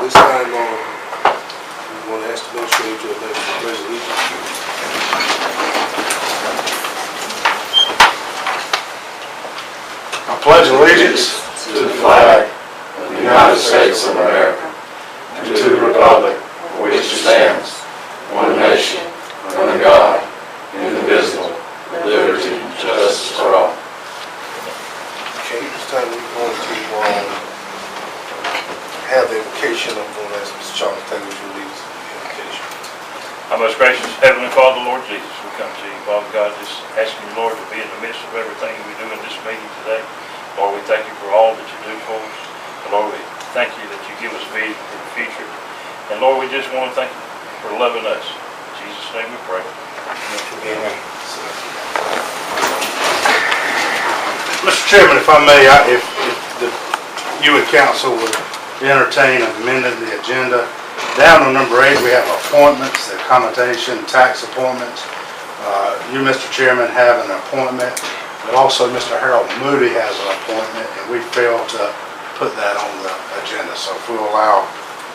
This time, we want to ask the administrator to elect the pledge of allegiance. I pledge allegiance to the flag of the United States of America and to the republic for which it stands, one nation, under God, indivisible, with liberty and justice for all. Okay, this time we're going to have the invocation. I'm going to ask Mr. Charles Taylor to lead us in the invocation. Our most gracious Heavenly Father, Lord Jesus, we come to you, Father God, just asking you, Lord, to be in the midst of everything we do in this meeting today. Lord, we thank you for all that you do for us. And Lord, we thank you that you give us vision for the future. And Lord, we just want to thank you for loving us. In Jesus' name we pray. Amen. Mr. Chairman, if I may, you and council would entertain amending the agenda. Down on number 8, we have appointments, the accommodation, tax appointments. You, Mr. Chairman, have an appointment, but also Mr. Harold Moody has an appointment, and we failed to put that on the agenda. So if we'll allow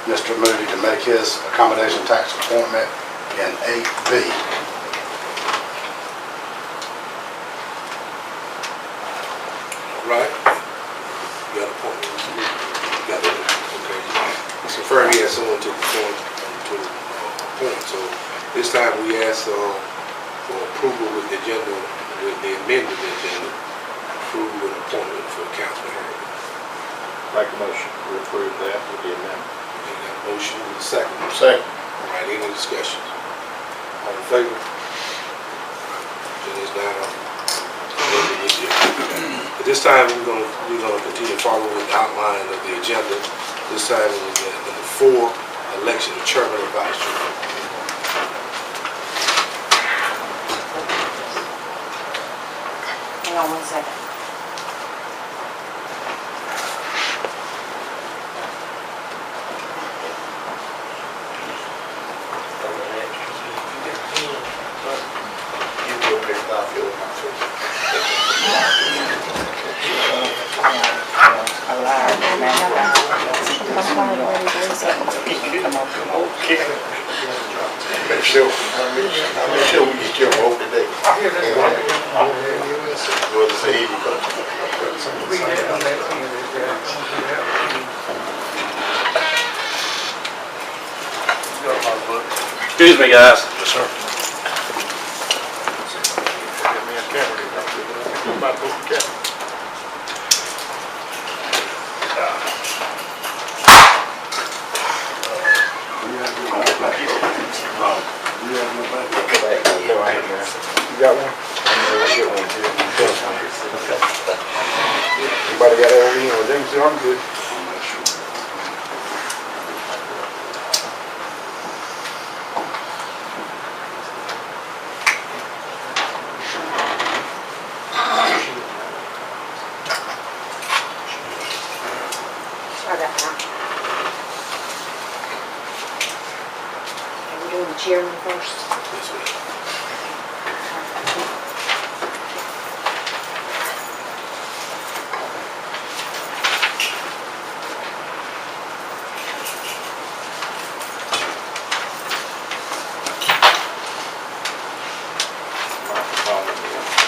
Mr. Moody to make his accommodation tax appointment in 8B. Right? You got appointments? You got it? Okay. It's confirmed he has someone to appoint. So this time we ask for approval with the agenda, with the amendment of the agenda, approve an appointment for Councilman Hurley. Make a motion to approve that with the amendment. You got a motion with a second. Second. All right, any discussion? All in favor? Agenda is now. At this time, we're going to continue following the outline of the agenda. This time, number 4, election of chairman and vice chairman. Hang on one second. Make sure we get your vote today. Excuse me, guys. Yes, sir. You got one? Anybody got that over here with them? So I'm good. Sorry about that. Okay, we're doing the chairman first. Yes, ma'am.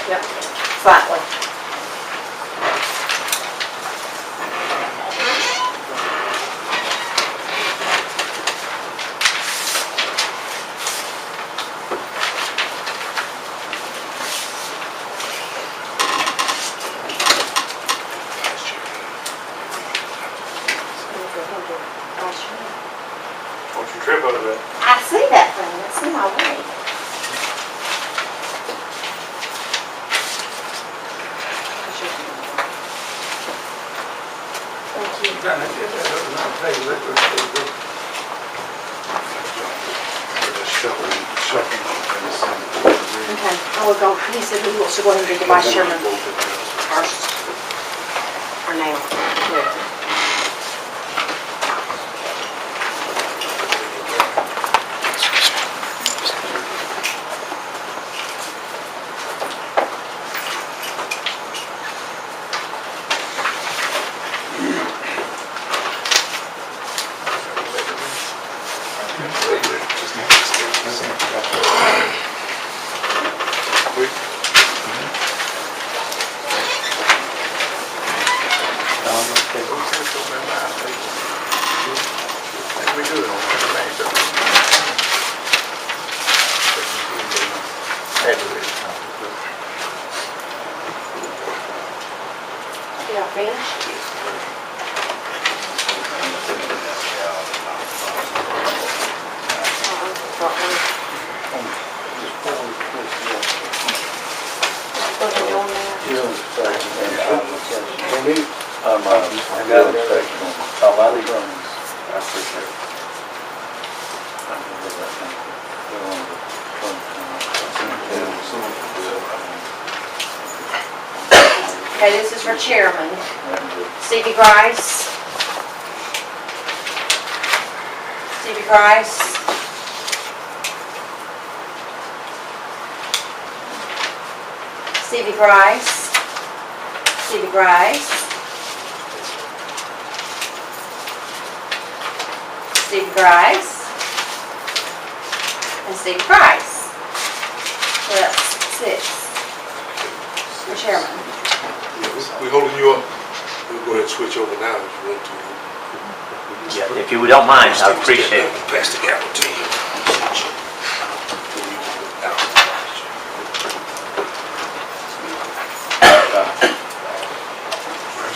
Yep, slightly. Don't you trip over that. I see that thing, it's in my way. Thank you. Okay, I will go, he said he wants to go ahead and do the vice chairman first. Or now. Yeah. stay there. Just stay there. We do it on Yeah, finished? Put it on there. Okay, this is for chairman. Stevie Grice. Stevie Grice. Stevie Grice. Stevie Grice. Stevie Grice. And Stevie Grice. So that's 6 for chairman. We're holding you up. We'll go ahead and switch over now if you want to. Yeah, if you don't mind, I'd appreciate it. Pass the gavel to you.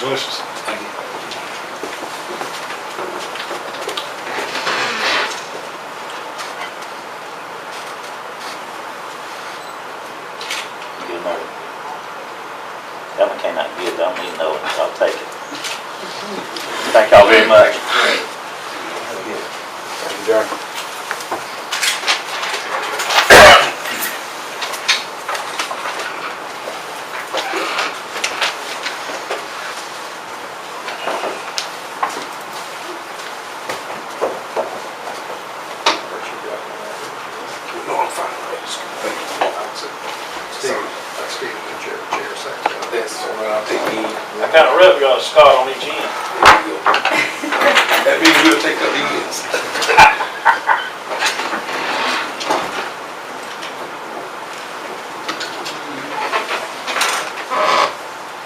Congratulations. You know, that one came out good, don't need no, I'll take it. Thank y'all very much. No, I'm fine. Steve, the chair second. That's all right, I'll take the. I kind of rub you on a Scott on each end. There you go. That means we'll take the ends.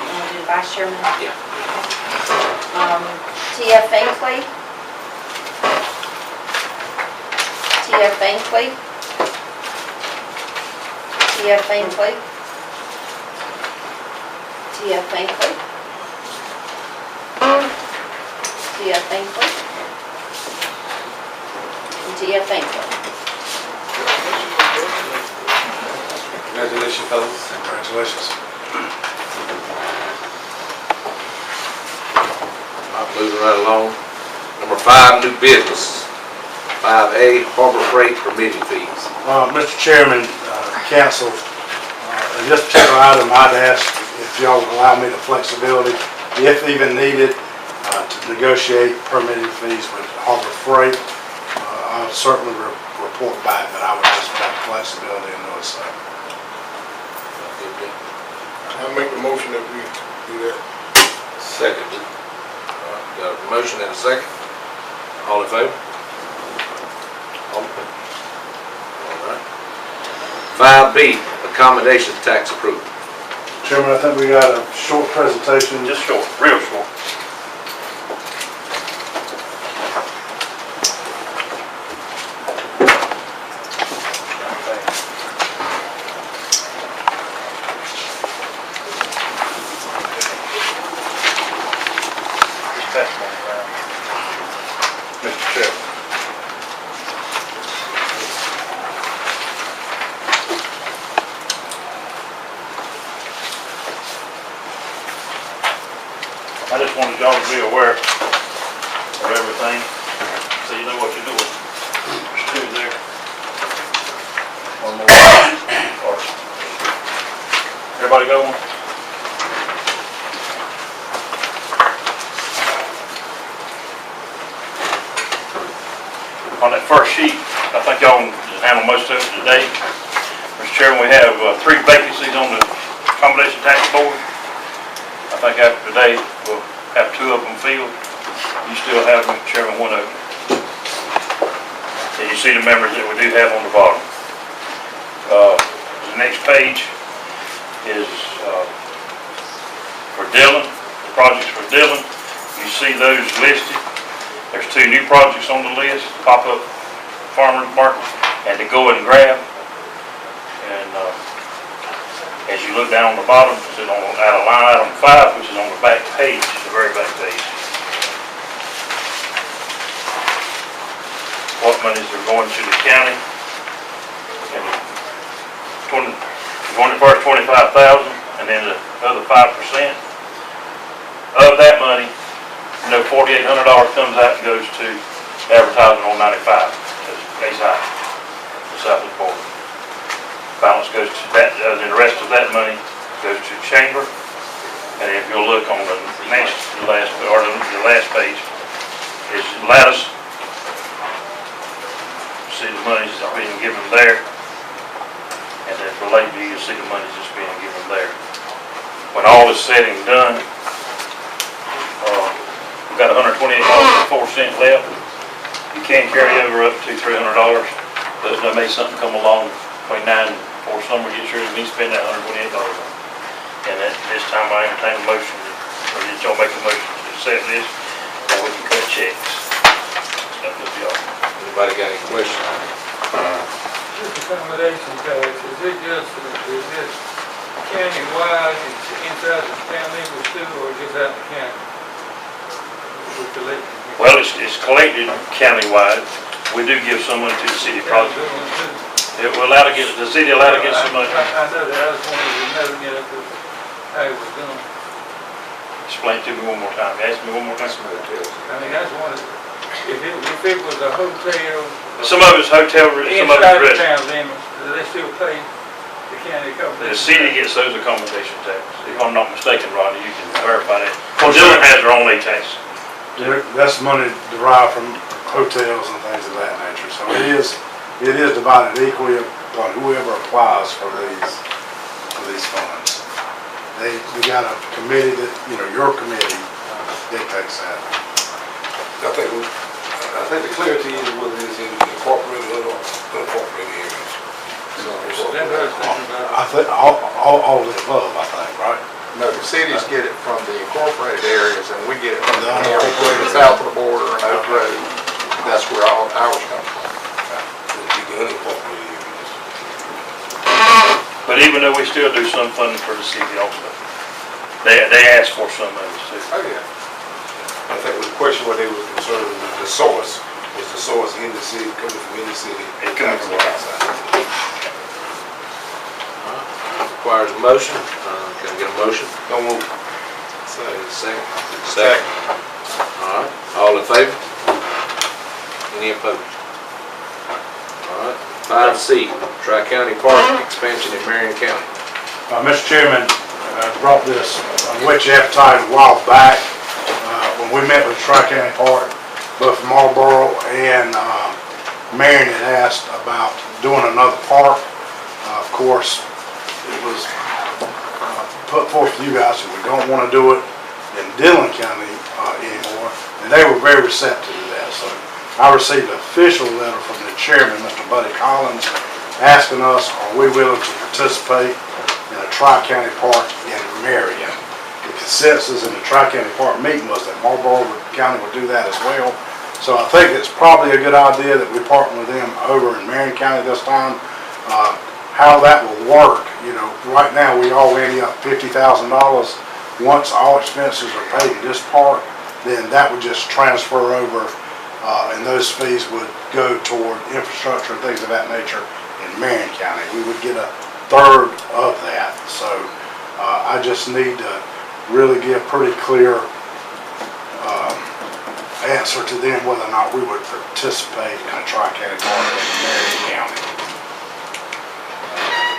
You want to do vice chairman? Yeah. T.F. Finkley. T.F. Finkley. T.F. Finkley. T.F. Finkley. T.F. Finkley. And T.F. Finkley. Congratulations, fellas. Congratulations. Moving right along. Number 5, new business. 5A, harbor freight permitting fees. Mr. Chairman, council, in this particular item, I'd ask if y'all would allow me the flexibility, if even needed, to negotiate permitting fees with Harbor Freight. I'll certainly report back, but I would just have flexibility in doing so. I'll make the motion that we do that. Second. Got a motion and a second. All in favor? All right. 5B, accommodation tax approval. Chairman, I think we got a short presentation. Just short, real short. Mr. Chairman. I just wanted y'all to be aware of everything, so you know what you're doing. There's 2 there. One more. Everybody got one? On that first sheet, I think y'all can handle most of it today. Mr. Chairman, we have 3 vacancies on the accommodation tax board. I think after today, we'll have 2 of them filled. You still have, Mr. Chairman, 1 of them. And you you see the members that we do have on the bottom. The next page is for Dillon, the projects for Dillon. You see those listed. There's 2 new projects on the list, pop-up farmers market, and to go and grab. And as you look down on the bottom, it's on out of line item 5, which is on the back page, the very back page. What monies are going to the county? And going to first 25,000, and then the other 5%. Of that money, $4,800 comes out and goes to advertising on 95, Case High, south of the border. Balance goes to that, and the rest of that money goes to chamber. And if you'll look on the last page, is Lattice. See the monies that's being given there. And then for Lakeview, you see the monies that's being given there. When all is said and done, we've got $128.04 left. You can carry over up to $300, but there may something come along between 9 and 4 summer, get sure we spend that $128 on. And at this time, I entertain a motion, or did y'all make a motion to accept this, and we can cut checks. That's up to y'all. Anybody got any questions? This accommodation tax, is it county-wide, inside the town limits too, or just out in the county? We collect it. Well, it's collected countywide. We do give some money to the city project. It will allow to get, the city allowed to get some money. I know that, I just wanted to know, how it was done. Explain to me one more time. Ask me one more time. I mean, I just wanted, if it was a hotel. Some of it's hotel, some of it's inside the restaurant. town limits, do they still pay the county accommodation? The city gets those accommodation taxes. If I'm not mistaken, Rodney, you can verify that. For Dillon sure. has their own tax. That's money derived from hotels and things of that nature. So it is divided equally upon whoever applies for these funds. We got a committee that, your committee dictates that. I think the clarity is whether it's in incorporated or unincorporated areas. That's what I was thinking about. I think all of the above, I think, right? No, the cities get it from the incorporated areas, and we get it from the The unincorporated south of the border and Oak Road. That's where all ours come from. It'd be the unincorporated areas. But even though we still do some funding for the city also, they ask for some of it too. Oh, yeah. I think the question what they were concerned with the source, was the source in the city, coming from in the city, It coming from outside. Requires a motion. Can I get a motion? Don't move. Second. Second. All right. All in favor? Any opposed? All right. 5C, Tri-County Park expansion in Marion County. Mr. Chairman, brought this whet your appetite a while back when we met with Tri-County Park. Both Marlboro and Marion had asked about doing another park. Of course, it was put forth to you guys that we don't want to do it in Dillon County anymore, and they were very receptive to that. So I received an official letter from the chairman, Mr. Buddy Collins, asking us, are we willing to participate in a Tri-County Park in Marion? The consensus in the Tri-County Park meeting was that Marlboro County would do that as well. So I think it's probably a good idea that we partner with them over in Marion County this time. How that will work, right now we all ending up $50,000. Once all expenses are paid in this park, then that would just transfer over, and those fees would go toward infrastructure and things of that nature in Marion County. We would get a third of that. So I just need to really give pretty clear answer to them whether or not we would participate in a Tri-County Park in Marion County.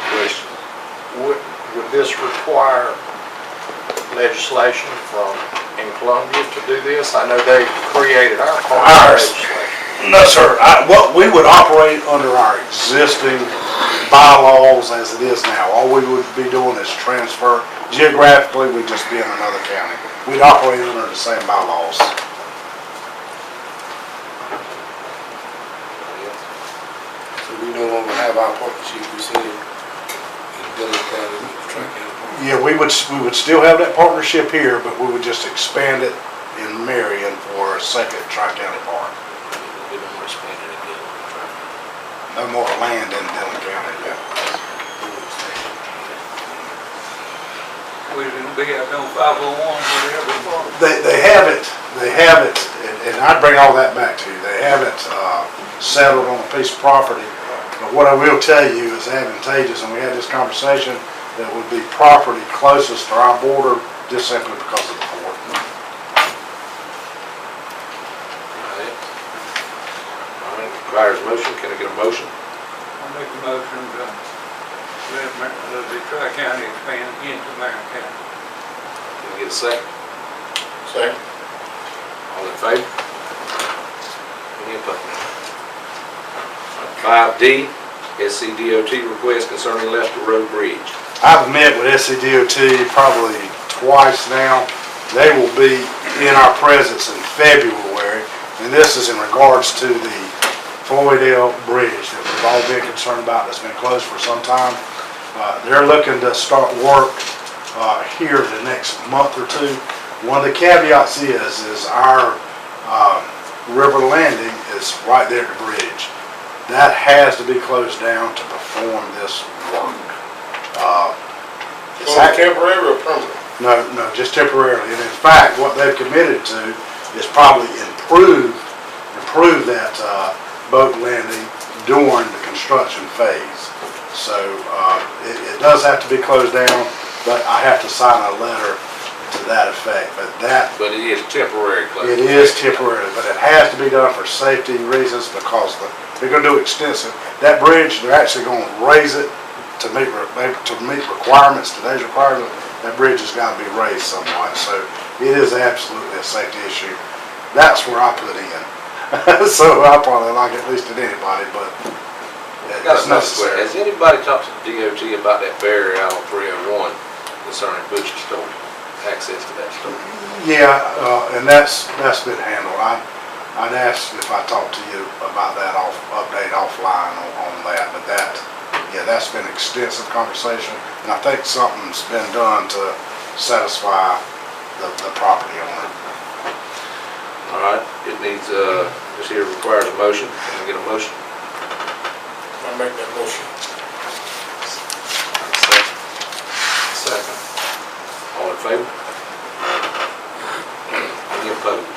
Question. Would this require legislation from in Columbia to do this? I know they created our park Ours. legislation. No, sir. What we would operate under our existing bylaws as it is now. All we would be doing is transfer. Geographically, we'd just be in another county. We'd operate under the same bylaws. we no longer have our partnership we said in Dillon County with the Tri-County Park? Yeah, we would still have that partnership here, but we would just expand it in Marion for a second Tri-County Park. We don't want to expand it again. No more land in Dillon County, yeah. We're gonna be out on 501 whatever. They have it, and I'd bring all that back to you. They have it settled on a piece of property. But what I will tell you is advantageous, and we had this conversation, that would be property closest to our border just simply because of the port. All right, requires motion, can I get a motion? I'll make a motion to let the Tri-County expand into Marion County. Can I get a second? Second. All in favor? Any opposed? 5D, SCDOT request concerning Lester Road Bridge. I've met with SCDOT probably twice now. They will be in our presence in February, and this is in regards to the Floyd L. Bridge that we've all been concerned about, that's been closed for some time. They're looking to start work here the next month or two. One of the caveats is our river landing is right there at the bridge. That has to be closed down to perform this work. It's Temporary or permanent? No, just temporarily. And in fact, what they've committed to is probably improve that boat landing during the construction phase. So it does have to be closed down, but I have to sign a letter to that effect. But it is temporary closure. It is temporary, but it has to be done for safety reasons because they're going to do extensive. That bridge, they're actually going to raise it to meet requirements, today's requirement. That bridge has got to be raised somewhat. So it is absolutely a safety issue. That's where I put in. So I probably like it least than anybody, but Got it's another question. necessary. Has anybody talked to the DOT about that barrier out on 301 concerning Butcher Store, access to that store? Yeah, and that's been handled. I'd ask if I talked to you about that update offline on that, but that's been extensive conversation, and I think something's been done to satisfy the property owner. All right, it needs, this here requires a motion. Can I get a motion? I make that motion. Second. All in favor? Any opposed?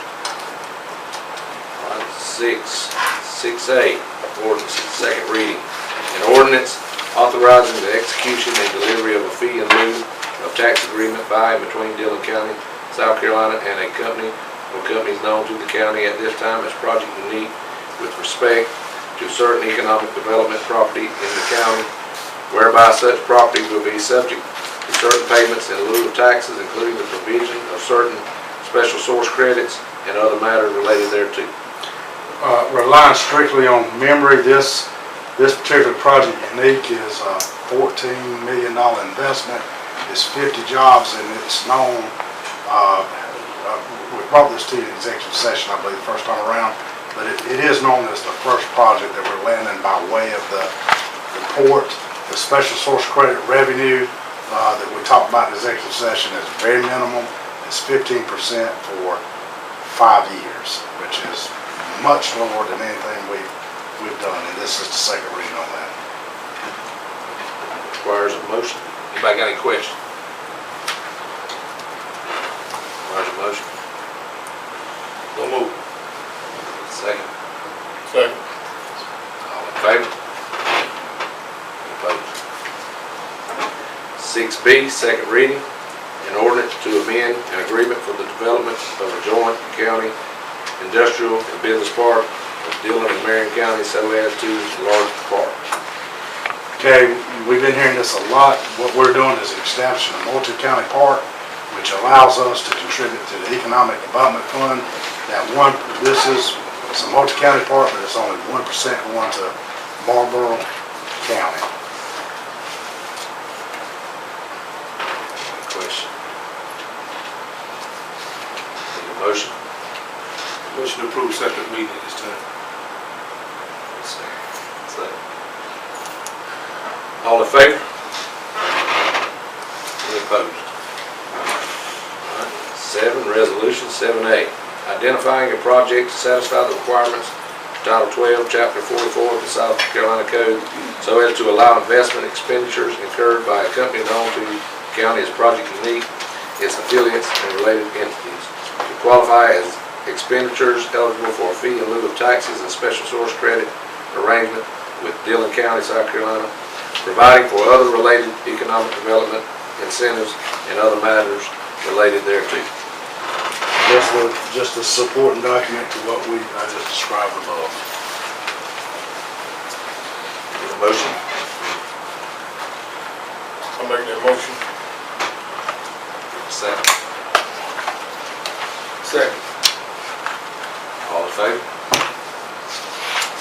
All right, 6A, ordinance, second reading. An ordinance authorizing the execution and delivery of a fee in lieu of tax agreement by and between Dillon County, South Carolina, and a company or companies known to the county at this time as Project Unique with respect to certain economic development property in the county, whereby such property will be subject to certain payments in lieu of taxes, including the provision of certain special source credits and other matters related thereto. Relying strictly on memory, this particular project Unique is a $14 million investment. It's 50 jobs, and it's known, we brought this to you in executive session, I believe, the first time around, but it is known as the first project that we're landing by way of the port. The special source credit revenue that we talked about in executive session is very minimal. It's 15% for 5 years, which is much lower than anything we've done, and this is the second reading on that. Requires a motion. Anybody got any questions? Requires a motion. So move. Second. Second. All in favor? Any opposed? 6B, second reading. An ordinance to amend an agreement for the development of a joint county industrial and business park of Dillon and Marion County, so as to enlarge the park. Okay, we've been hearing this a lot. What we're doing is establishing a multi-county park, which allows us to contribute to the Economic Development Fund. This is a multi-county park, but it's only 1% going to Marlboro County. Any question? Need a motion? Motion to approve second reading at this time. Second. All in favor? Any opposed? 7, Resolution 7A, identifying a project to satisfy the requirements of Title 12, Chapter 44 of the South Carolina Code, so as to allow investment expenditures incurred by a company known to the county as Project Unique, its affiliates, and related entities, to qualify as expenditures eligible for a fee in lieu of taxes and special source credit arrangement with Dillon County, South Carolina, providing for other related economic development incentives and other matters related thereto. Just a supporting document to what I just described above. Need a motion? I'll make that motion. Second. Second. All in favor?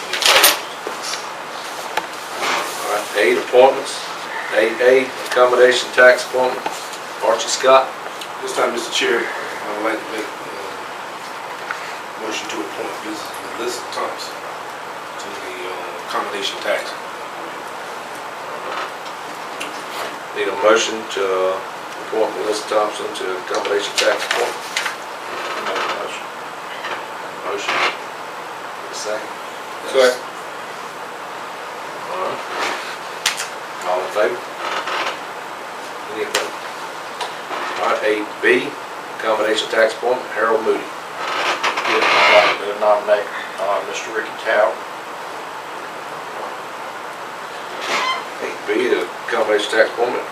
Any opposed? All right, 8, appointments. 8A, accommodation tax appointment. Archie Scott. This time, Mr. Chair, I would like to make a motion to appoint Melissa Thompson to the accommodation tax. Need a motion to appoint Melissa Thompson to accommodation tax appointment. Motion. Second. Second. All right. All in favor? Any opposed? All right, 8B, accommodation tax appointment, Harold Moody. I'd like to nominate Mr. Ricky Tao. 8B, the accommodation tax appointment,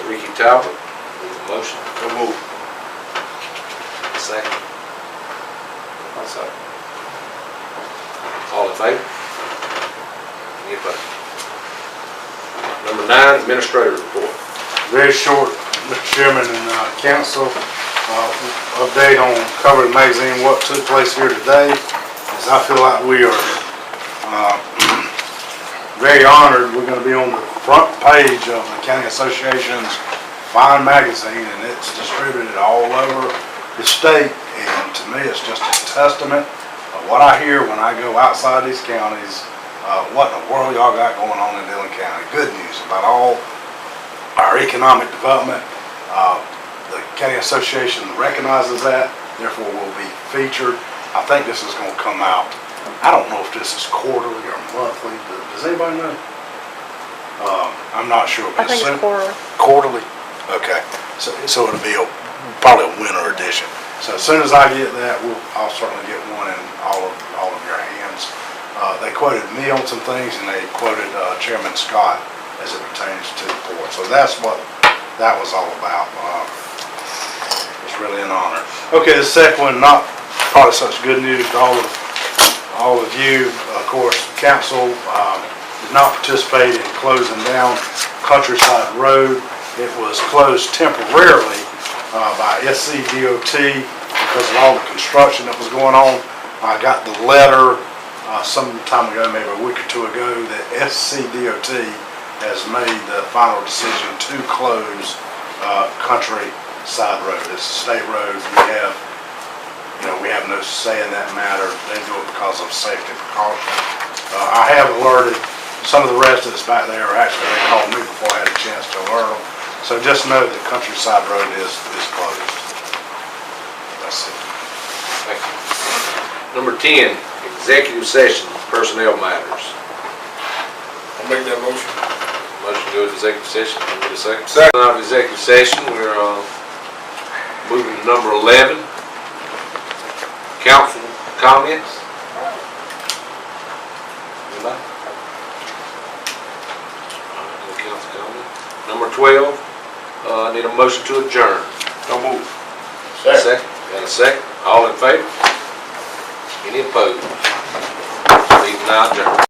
Ricky Talbot. Need a motion? So move. Second. I'll second. All in favor? Any opposed? Number 9, administrator report. Very short, Mr. Chairman and council, update on cover the magazine, what took place here today, is I feel like we are very honored. We're going to be on the front page of the County Association's fine magazine, and it's distributed all over the state, and to me it's just a testament of what I hear when I go outside these counties, what in the world y'all got going on in Dillon County. Good news about all our economic development. The County Association recognizes that, therefore will be featured. I think this is going to come out, I don't know if this is quarterly or monthly. Does anybody know? I'm not sure. I think it's quarterly. Quarterly? Okay. So it'll be probably a winter edition. So as soon as I get that, I'll certainly get one in all of your hands. They quoted me on some things, and they quoted Chairman Scott as it pertains to the port. So that's what that was all about. It's really an honor. Okay, the second one, not probably such good news to all of you. Of course, council did not participate in closing down Countryside Road. It was closed temporarily by SCDOT because of all the construction that was going on. I got the letter some time ago, maybe a week or two ago, that SCDOT has made the final decision to close Countryside Road. It's a state road. We have no say in that matter. They do it because of safety precaution. I have alerted some of the residents back there. Actually, they called me before I had a chance to alert them. So just know that Countryside Road is closed. That's it. Thank you. Number 10, executive session, personnel matters. I'll make that motion. Motion to go to executive session. Can we get a second? Second. Out of executive session, we're moving to number 11. Council comments. Anybody? No council comment. Number 12, I need a motion to adjourn. So move. Second. Got a second? All in favor? Any opposed? Meeting now adjourned.